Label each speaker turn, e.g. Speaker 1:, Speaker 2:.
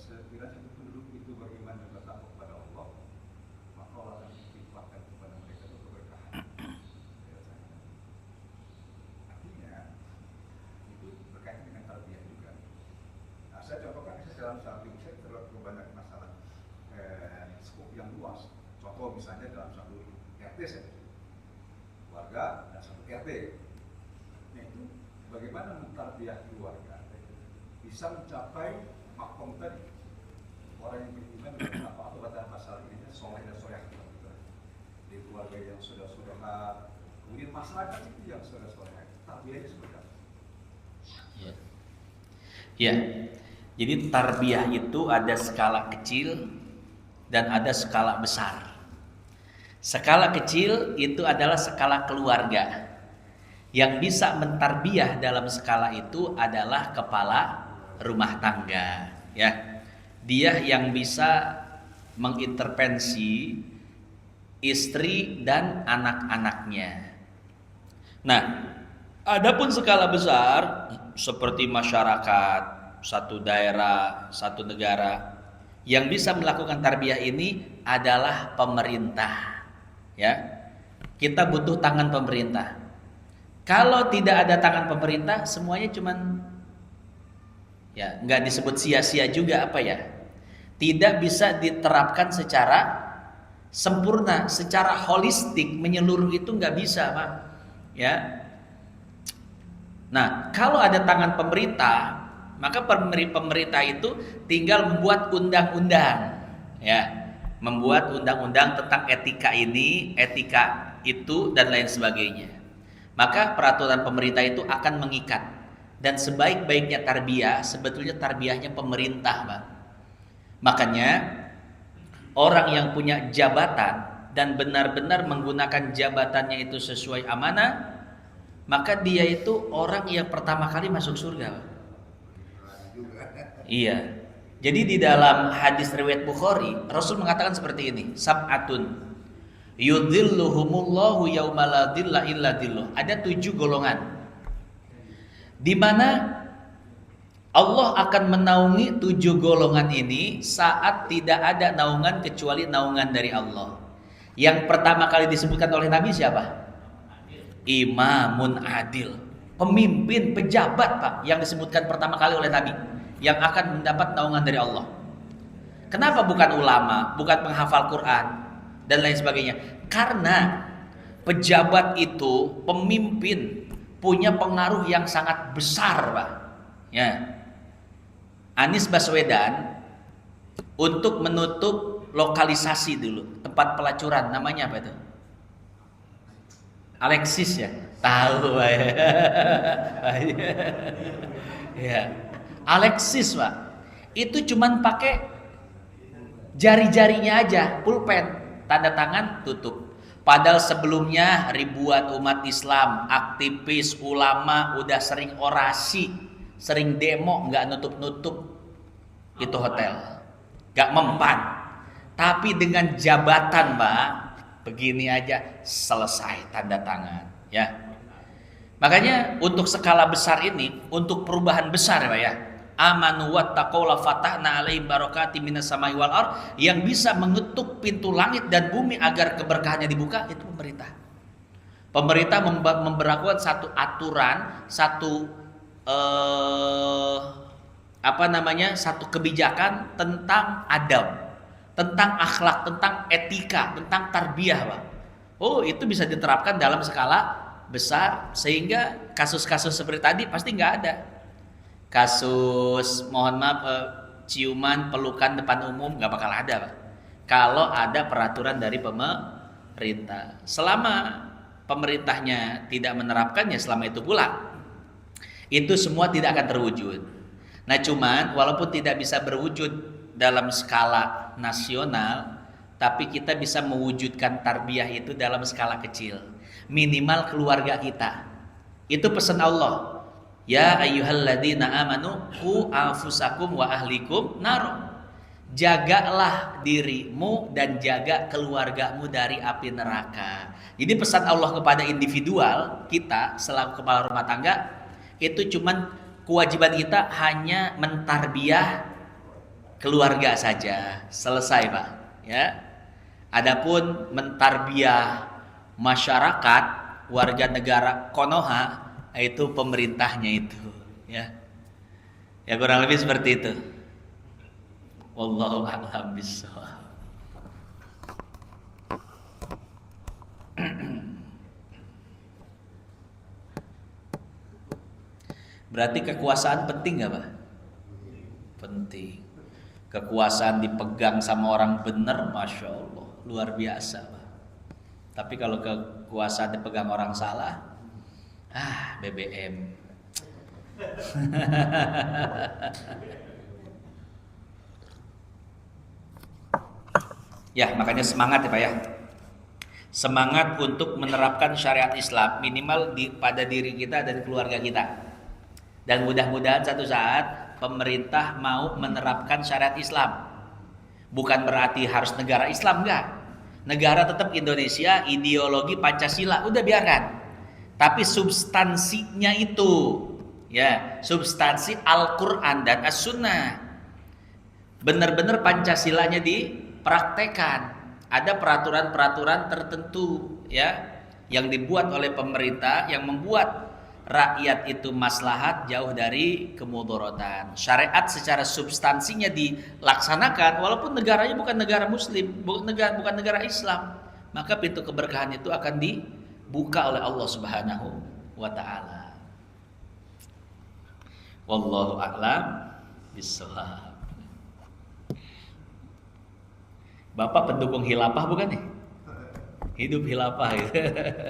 Speaker 1: sekiranya penduduk itu beriman dan bertakwa kepada Allah, maka Allah akan timpakan kepada mereka itu keberkahan. Artinya itu berkaitan dengan tarbiyah juga. Nah, saya contohkan dalam satu saya terlalu banyak masalah skop yang luas. Contoh misalnya dalam satu RT saja, warga dan satu RT. Nah, itu bagaimana mentarbiyah keluarga bisa mencapai makom tadi, orang yang beriman dengan apa atau kata pasal ini soleh dan soleh di keluarga yang sudah kemudian masyarakat itu yang sudah tarbiyahnya seperti apa?
Speaker 2: Ya, jadi tarbiyah itu ada skala kecil dan ada skala besar. Skala kecil itu adalah skala keluarga. Yang bisa mentarbiyah dalam skala itu adalah kepala rumah tangga, ya. Dia yang bisa mengintervensi istri dan anak-anaknya. Nah, adapun skala besar seperti masyarakat, satu daerah, satu negara, yang bisa melakukan tarbiyah ini adalah pemerintah, ya. Kita butuh tangan pemerintah. Kalau tidak ada tangan pemerintah, semuanya cuman ya nggak disebut sia-sia juga apa ya, tidak bisa diterapkan secara sempurna, secara holistik menyeluruh itu nggak bisa, Pak, ya. Nah, kalau ada tangan pemerintah, maka pemerintah itu tinggal membuat undang-undang, ya, membuat undang-undang tentang etika ini, etika itu dan lain sebagainya. Maka peraturan pemerintah itu akan mengikat. Dan sebaik-baiknya tarbiyah sebetulnya tarbiyahnya pemerintah, Pak. Makanya orang yang punya jabatan dan benar-benar menggunakan jabatannya itu sesuai amanah, maka dia itu orang yang pertama kali masuk surga, Pak. Iya. Jadi di dalam hadis riwayat Bukhari, Rasul mengatakan seperti ini, sab'atun yudhilluhumullahu yauma la dhilla illa dhilluh. Ada 7 golongan di mana Allah akan menaungi 7 golongan ini saat tidak ada naungan kecuali naungan dari Allah. Yang pertama kali disebutkan oleh Nabi siapa? Imamun adil, pemimpin, pejabat, Pak, yang disebutkan pertama kali oleh Nabi yang akan mendapat naungan dari Allah. Kenapa bukan ulama, bukan penghafal Quran dan lain sebagainya? Karena pejabat itu, pemimpin, punya pengaruh yang sangat besar, Pak. Ya. Anies Baswedan untuk menutup lokalisasi dulu tempat pelacuran, namanya apa itu? Alexis, ya. Tahu, Pak. Ya. Alexis, Pak. Itu cuman pakai jari-jarinya aja, pulpen, tanda tangan, tutup. Padahal sebelumnya ribuan umat Islam, aktivis, ulama udah sering orasi, sering demo, nggak nutup-nutup itu hotel, nggak mempan. Tapi dengan jabatan, Pak, begini aja selesai, tanda tangan, ya. Makanya untuk skala besar ini, untuk perubahan besar, Pak, ya, amanu wattaqaw fatahna alaihim barakatim minas samai wal ard, yang bisa mengetuk pintu langit dan bumi agar keberkahannya dibuka itu pemerintah. Pemerintah memberlakukan satu aturan, satu satu kebijakan tentang adab, tentang akhlak, tentang etika, tentang tarbiyah, Pak. Oh, itu bisa diterapkan dalam skala besar sehingga kasus-kasus seperti tadi pasti nggak ada. Kasus mohon maaf ciuman, pelukan depan umum nggak bakal ada, Pak. Kalau ada peraturan dari pemerintah. Selama pemerintahnya tidak menerapkannya, selama itu pula itu semua tidak akan terwujud. Nah, cuman walaupun tidak bisa berwujud dalam skala nasional, tapi kita bisa mewujudkan tarbiyah itu dalam skala kecil. Minimal keluarga kita. Itu pesan Allah. Ya ayyuhalladzina amanu qu anfusakum wa ahlikum nar. Jagalah dirimu dan jaga keluargamu dari api neraka. Jadi pesan Allah kepada individual kita selaku kepala rumah tangga itu cuman kewajiban kita hanya mentarbiyah keluarga saja, selesai Pak. Ya. Adapun mentarbiyah masyarakat, warga negara Konoha, itu pemerintahnya itu, ya. Ya kurang lebih seperti itu. Wallahu a'lam bishawab. Berarti kekuasaan penting nggak Pak? Penting. Kekuasaan dipegang sama orang benar, masya Allah, luar biasa Pak. Tapi kalau kekuasaan dipegang orang salah, BBM. Ya, makanya semangat ya Pak ya. Semangat untuk menerapkan syariat Islam minimal pada diri kita dan keluarga kita. Dan mudah-mudahan satu saat pemerintah mau menerapkan syariat Islam. Bukan berarti harus negara Islam, enggak. Negara tetap Indonesia, ideologi Pancasila, udah biarkan. Tapi substansinya itu, ya, substansi Al-Quran dan As-Sunnah. Benar-benar Pancasilanya dipraktekan. Ada peraturan-peraturan tertentu, ya, yang dibuat oleh pemerintah yang membuat rakyat itu maslahat jauh dari kemudorotan. Syariat secara substansinya dilaksanakan walaupun negaranya bukan negara muslim, bukan negara Islam, maka pintu keberkahan itu akan dibuka oleh Allah Subhanahu wa taala. Wallahu a'lam bishawab. Bapak pendukung khilafah bukan nih? Hidup khilafah gitu.